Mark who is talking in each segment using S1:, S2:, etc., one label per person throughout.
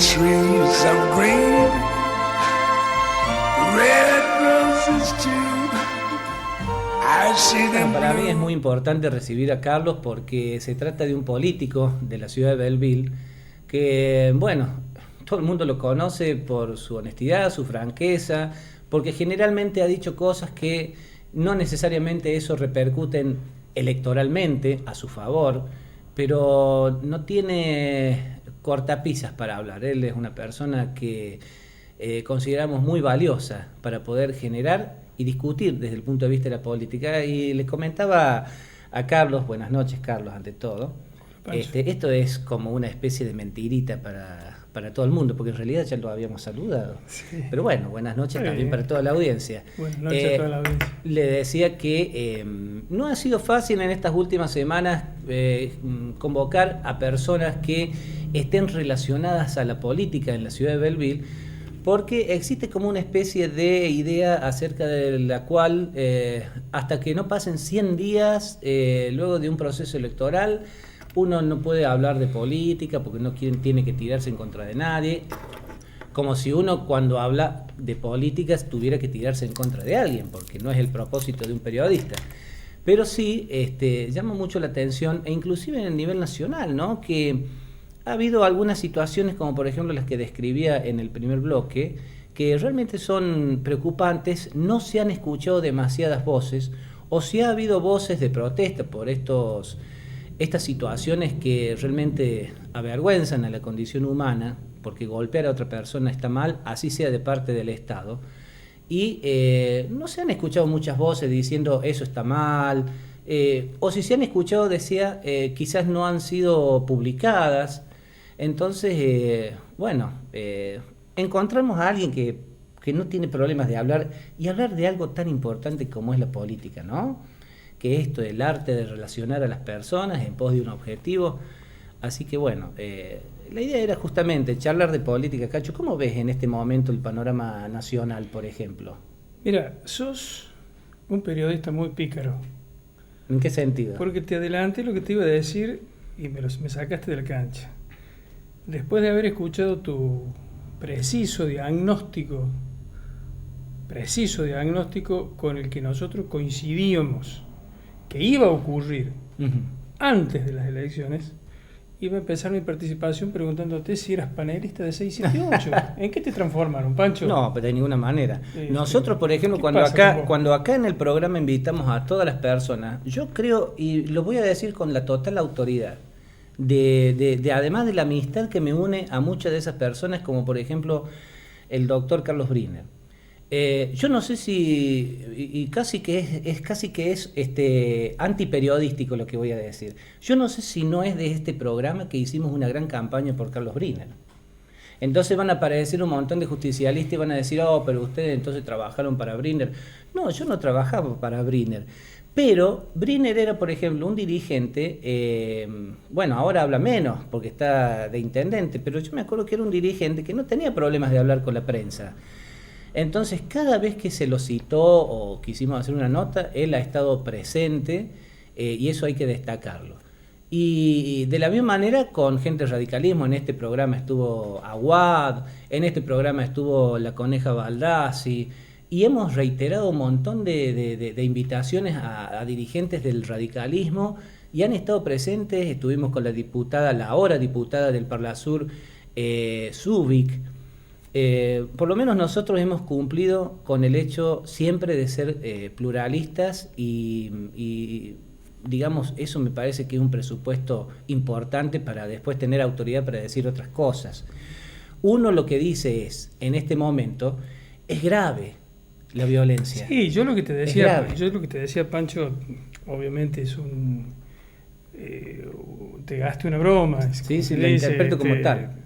S1: trees of green, red roses too. I see them.
S2: Para mí es muy importante recibir a Carlos porque se trata de un político de la ciudad de Belleville que, bueno, todo el mundo lo conoce por su honestidad, su franqueza, porque generalmente ha dicho cosas que no necesariamente eso repercuten electoralmente a su favor, pero no tiene cortapisas para hablar. Él es una persona que consideramos muy valiosa para poder generar y discutir desde el punto de vista de la política. Y le comentaba a Carlos, buenas noches Carlos, ante todo, esto es como una especie de mentirita para todo el mundo, porque en realidad ya lo habíamos saludado.
S3: Sí.
S2: Pero bueno, buenas noches también para toda la audiencia.
S3: Buenas noches a toda la audiencia.
S2: Le decía que no ha sido fácil en estas últimas semanas convocar a personas que estén relacionadas a la política en la ciudad de Belleville, porque existe como una especie de idea acerca de la cual hasta que no pasen 100 días luego de un proceso electoral, uno no puede hablar de política porque no tiene que tirarse en contra de nadie, como si uno cuando habla de políticas tuviera que tirarse en contra de alguien, porque no es el propósito de un periodista. Pero sí llama mucho la atención, e inclusive en el nivel nacional, ¿no?, que ha habido algunas situaciones, como por ejemplo las que describía en el primer bloque, que realmente son preocupantes. No se han escuchado demasiadas voces, o si ha habido voces de protesta por estas situaciones que realmente avergüenzan a la condición humana, porque golpear a otra persona está mal, así sea de parte del Estado. Y no se han escuchado muchas voces diciendo eso está mal, o si se han escuchado, decía, quizás no han sido publicadas. Entonces, encontramos a alguien que no tiene problemas de hablar, y hablar de algo tan importante como es la política, ¿no?, que es esto del arte de relacionar a las personas en pos de un objetivo. Así que bueno, la idea era justamente charlar de política. Cacho, ¿cómo ves en este momento el panorama nacional, por ejemplo?
S3: Mira, sos un periodista muy pícaro.
S2: ¿En qué sentido?
S3: Porque te adelanté lo que te iba a decir y me sacaste de la cancha. Después de haber escuchado tu preciso diagnóstico con el que nosotros coincidíamos, que iba a ocurrir antes de las elecciones, iba a empezar mi participación preguntándote si eras panelista de 6, 7 y 8. ¿En qué te transformaron, Pancho?
S2: No, pero de ninguna manera. Nosotros, por ejemplo, cuando acá en el programa invitamos a todas las personas, yo creo, y lo voy a decir con la total autoridad, además de la amistad que me une a muchas de esas personas, como por ejemplo el doctor Carlos Briner. Yo no sé si, y casi que es antiperiodístico lo que voy a decir. Yo no sé si no es de este programa que hicimos una gran campaña por Carlos Briner. Entonces van a aparecer un montón de justicialistas y van a decir, pero ustedes entonces trabajaron para Briner. No, yo no trabajaba para Briner. Pero Briner era, por ejemplo, un dirigente, ahora habla menos porque está de intendente, pero yo me acuerdo que era un dirigente que no tenía problemas de hablar con la prensa. Entonces, cada vez que se lo citó o quisimos hacer una nota, él ha estado presente, y eso hay que destacarlo. Y de la misma manera con gente del radicalismo, en este programa estuvo Aguad, en este programa estuvo la Coneja Baldassi, y hemos reiterado un montón de invitaciones a dirigentes del radicalismo, y han estado presentes. Estuvimos con la ahora diputada del Parlasur, Zubik. Por lo menos nosotros hemos cumplido con el hecho siempre de ser pluralistas y digamos, eso me parece que es un presupuesto importante para después tener autoridad para decir otras cosas. Uno lo que dice es, en este momento, es grave la violencia.
S3: Sí, yo lo que te decía, Pancho, obviamente es te gaste una broma.
S2: Sí, la interpreto como tal.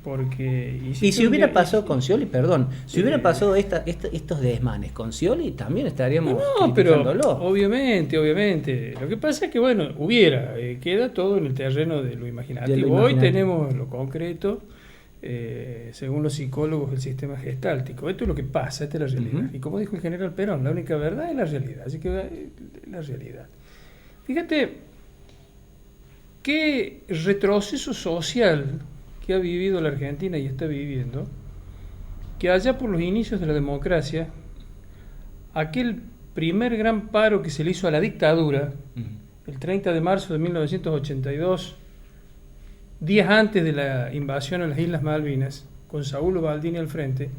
S3: Porque
S2: y si hubiera pasado con Scioli, si hubiera pasado estos desmanes con Scioli, también estaríamos criticándolo.
S3: Pero obviamente. Lo que pasa es que, queda todo en el terreno de lo imaginativo. Hoy tenemos lo concreto, según los psicólogos, el sistema gestáltico. Esto es lo que pasa, esta es la realidad. Y como dijo el general Perón, la única verdad es la realidad. Así que la realidad. Fíjate qué retroceso social que ha vivido la Argentina y está viviendo, que allá por los inicios de la democracia, aquel primer gran paro que se le hizo a la dictadura, el 30 de marzo de 1982, días antes de la invasión a las Islas Malvinas, con Saúl Baldini al frente,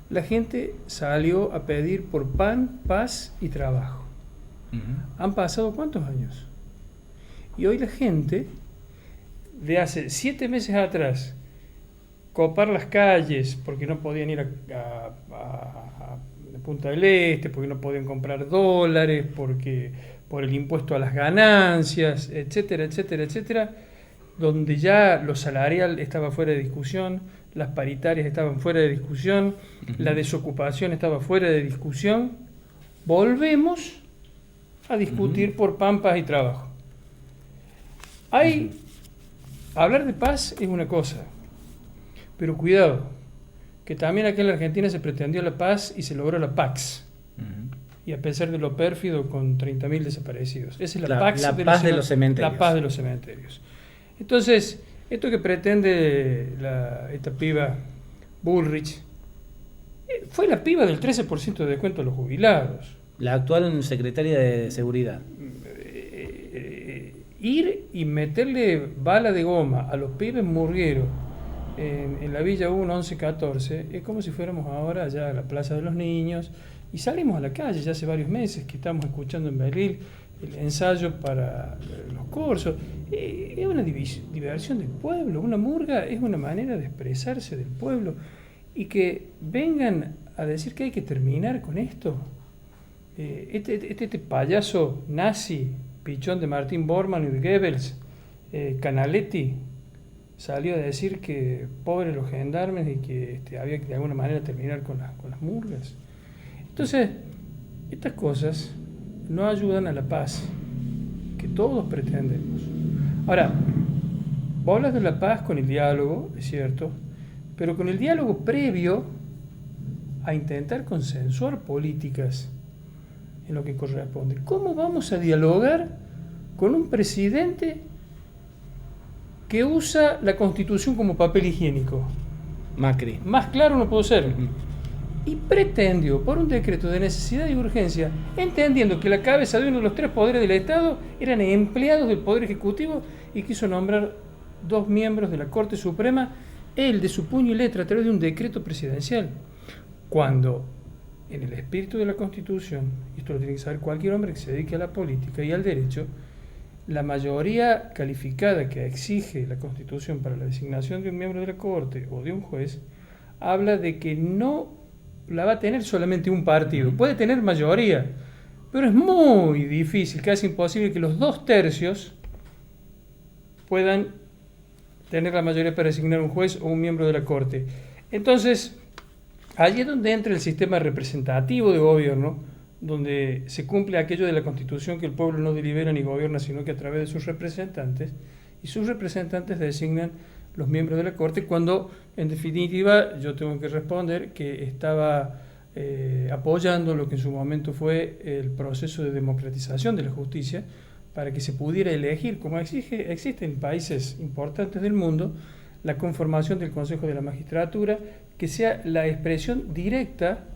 S3: la gente salió a pedir por pan, paz y trabajo. ¿Han pasado cuántos años? Y hoy la gente, de hace 7 meses atrás, copar las calles porque no podían ir a Punta del Este, porque no podían comprar dólares, porque por el impuesto a las ganancias, etcétera, etcétera, etcétera, donde ya lo salarial estaba fuera de discusión, las paritarias estaban fuera de discusión, la desocupación estaba fuera de discusión, volvemos a discutir por pan, paz y trabajo. Hablar de paz es una cosa, pero cuidado, que también aquí en la Argentina se pretendió la paz y se logró la Pax. Y a pesar de lo pérfido, con 30.000 desaparecidos. Esa es la paz de los cementerios. La paz de los cementerios. Entonces, esto que pretende esta piba Bullrich, fue la piba del 13% de descuento a los jubilados.
S2: La actual secretaria de Seguridad.
S3: Ir y meterle bala de goma a los pibes murgueros en la Villa 1, 11, 14, es como si fuéramos ahora allá a la Plaza de los Niños y salimos a la calle. Ya hace varios meses que estamos escuchando en Belil el ensayo para los cursos. Es una diversión del pueblo. Una murga es una manera de expresarse del pueblo, y que vengan a decir que hay que terminar con esto. Este payaso nazi, pichón de Martín Bormann y de Goebbels, Canaletti, salió a decir que pobres los gendarmes y que había que de alguna manera terminar con las murgas. Entonces, estas cosas no ayudan a la paz que todos pretendemos. Ahora, vos hablas de la paz con el diálogo, es cierto, pero con el diálogo previo a intentar consensuar políticas en lo que corresponde. ¿Cómo vamos a dialogar con un presidente que usa la Constitución como papel higiénico?
S2: Macri.
S3: Más claro no puedo ser. Y pretendió, por un decreto de necesidad y urgencia, entendiendo que la cabeza de uno de los 3 poderes del Estado eran empleados del Poder Ejecutivo, y quiso nombrar 2 miembros de la Corte Suprema, él de su puño y letra, a través de un decreto presidencial. Cuando, en el espíritu de la Constitución, y esto lo tiene que saber cualquier hombre que se dedique a la política y al derecho, la mayoría calificada que exige la Constitución para la designación de un miembro de la Corte o de un juez, habla de que no la va a tener solamente un partido. Puede tener mayoría, pero es muy difícil, casi imposible, que los 2/3 puedan tener la mayoría para designar un juez o un miembro de la Corte. Entonces, allí es donde entra el sistema representativo de gobierno, donde se cumple aquello de la Constitución, que el pueblo no delibera ni gobierna, sino que a través de sus representantes, y sus representantes designan los miembros de la Corte, cuando en definitiva yo tengo que responder que estaba apoyando lo que en su momento fue el proceso de democratización de la justicia, para que se pudiera elegir, como existe en países importantes del mundo, la conformación del Consejo de la Magistratura, que sea la expresión directa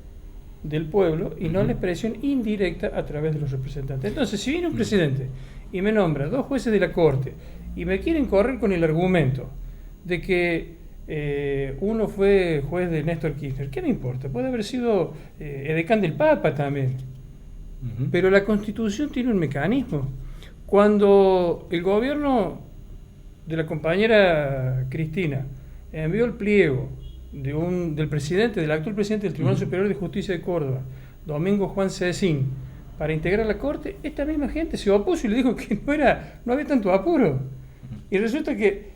S3: del pueblo y no la expresión indirecta a través de los representantes. Entonces, si viene un presidente y me nombra 2 jueces de la Corte y me quieren correr con el argumento de que uno fue juez de Néstor Kirchner, ¿qué me importa? Puede haber sido edecán del Papa también. Pero la Constitución tiene un mecanismo. Cuando el gobierno de la compañera Cristina envió el pliego del actual presidente del Tribunal Superior de Justicia de Córdoba, Domingo Juan Cecín, para integrar la Corte, esta misma gente se opuso y le dijo que no había tanto apuro. Y resulta que,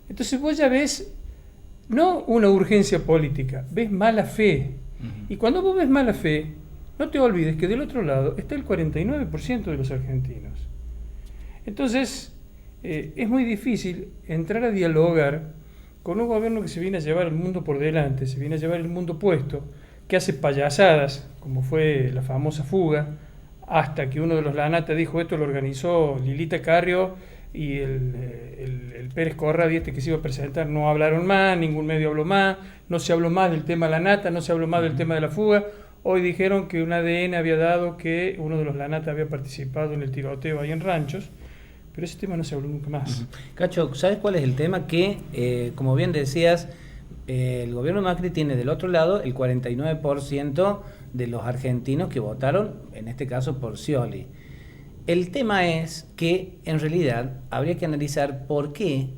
S3: entonces vos ya ves, no una urgencia política, ves mala fe. Y cuando vos ves mala fe, no te olvides que del otro lado está el 49% de los argentinos. Entonces, es muy difícil entrar a dialogar con un gobierno que se viene a llevar el mundo por delante, se viene a llevar el mundo puesto, que hace payasadas, como fue la famosa fuga, hasta que uno de los Lanata dijo: esto lo organizó Lilita Carrió y el Pérez Corradi que se iba a presentar no hablaron más, ningún medio habló más, no se habló más del tema de la nata, no se habló más del tema de la fuga. Hoy dijeron que un ADN había dado que uno de los Lanata había participado en el tiroteo ahí en Ranchos, pero ese tema no se habló nunca más.
S2: Cacho, ¿sabes cuál es el tema? Que, como bien decías, el gobierno Macri tiene del otro lado el 49% de los argentinos que votaron, en este caso por Scioli. El tema es que en realidad habría que analizar por qué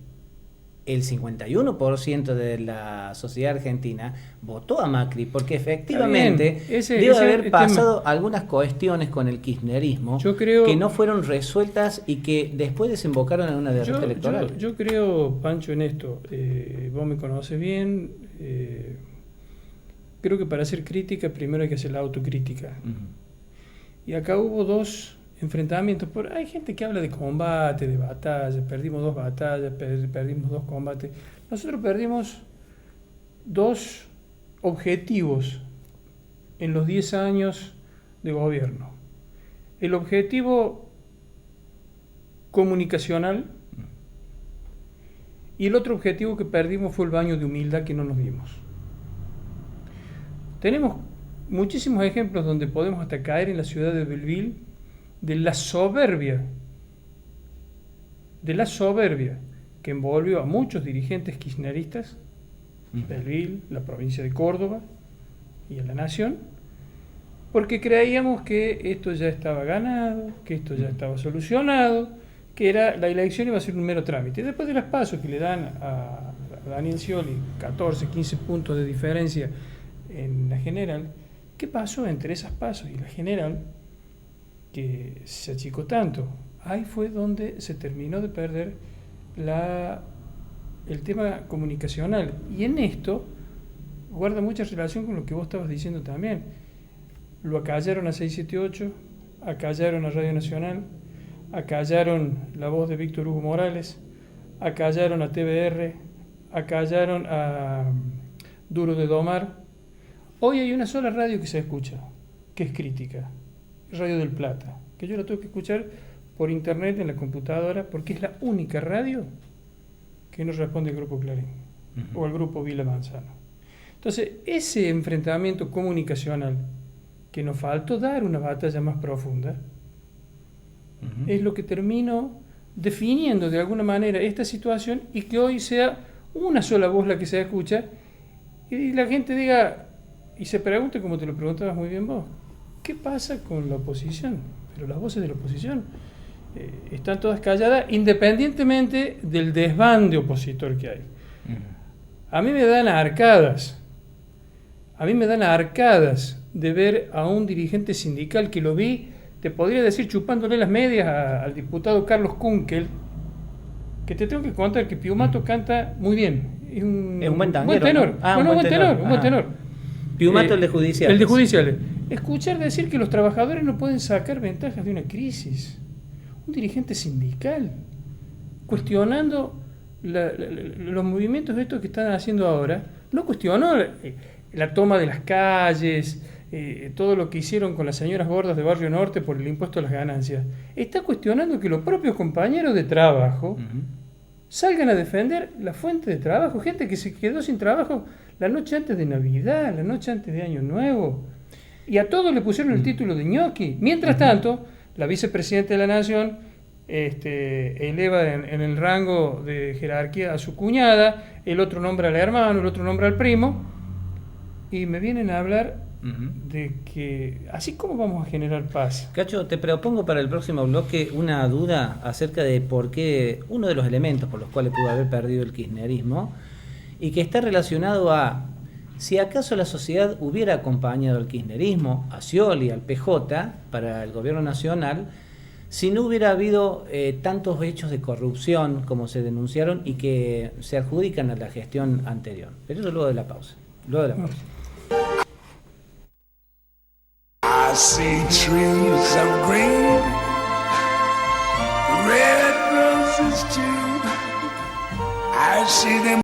S2: el 51% de la sociedad argentina votó a Macri, porque efectivamente debe haber pasado algunas cuestiones con el kirchnerismo que no fueron resueltas y que después desembocaron en una derrota electoral.
S3: Yo creo, Pancho, en esto, vos me conoces bien, creo que para hacer crítica primero hay que hacer la autocrítica. Y acá hubo dos enfrentamientos. Hay gente que habla de combate, de batallas, perdimos 2 batallas, perdimos 2 combates. Nosotros perdimos 2 objetivos en los 10 años de gobierno. El objetivo comunicacional y el otro objetivo que perdimos fue el baño de humildad que no nos dimos. Tenemos muchísimos ejemplos donde podemos hasta caer en la ciudad de Belleville de la soberbia que envolvió a muchos dirigentes kirchneristas, Belleville, la provincia de Córdoba y en la Nación, porque creíamos que esto ya estaba ganado, que esto ya estaba solucionado, que la elección iba a ser un mero trámite. Después de las pasos que le dan a Daniel Scioli 14, 15 puntos de diferencia en la general, ¿qué pasó entre esas pasos y la general? Que se achicó tanto. Ahí fue donde se terminó de perder el tema comunicacional. Y en esto guarda mucha relación con lo que vos estabas diciendo también. Lo acallaron a 678, acallaron a Radio Nacional, acallaron La Voz de Víctor Hugo Morales, acallaron a TBR, acallaron a Duro de Domar. Hoy hay una sola radio que se escucha, que es crítica. Radio del Plata, que yo la tengo que escuchar por internet en la computadora porque es la única radio que no responde al Grupo Clarín o al Grupo Vila Manzano. Entonces, ese enfrentamiento comunicacional que nos faltó dar una batalla más profunda es lo que terminó definiendo de alguna manera esta situación y que hoy sea una sola voz la que se escucha y la gente diga y se pregunte, como te lo preguntabas muy bien vos, ¿qué pasa con la oposición? Pero las voces de la oposición están todas calladas independientemente del desbande opositor que hay. A mí me dan arcadas de ver a un dirigente sindical que lo vi, te podría decir chupándole las medias al diputado Carlos Kunkel, que te tengo que contar que Piumato canta muy bien. Es un buen tenor. Un buen tenor.
S2: Piumato el de Judiciales.
S3: El de Judiciales. Escuchar decir que los trabajadores no pueden sacar ventajas de una crisis. Un dirigente sindical cuestionando los movimientos estos que están haciendo ahora. No cuestionó la toma de las calles, todo lo que hicieron con las señoras gordas de Barrio Norte por el impuesto a las ganancias. Está cuestionando que los propios compañeros de trabajo salgan a defender la fuente de trabajo. Gente que se quedó sin trabajo la noche antes de Navidad, la noche antes de Año Nuevo. Y a todos le pusieron el título de ñoqui. Mientras tanto, la vicepresidenta de la Nación eleva en el rango de jerarquía a su cuñada, el otro nombra al hermano, el otro nombra al primo, y me vienen a hablar de que así como vamos a generar paz.
S2: Cacho, te propongo para el próximo bloque una duda acerca de por qué uno de los elementos por los cuales pudo haber perdido el kirchnerismo y que está relacionado a si acaso la sociedad hubiera acompañado al kirchnerismo, a Scioli, al PJ, para el gobierno nacional, si no hubiera habido tantos hechos de corrupción como se denunciaron y que se adjudican a la gestión anterior. Pero eso luego de la pausa.
S1: I see trees of green, red roses too. I see them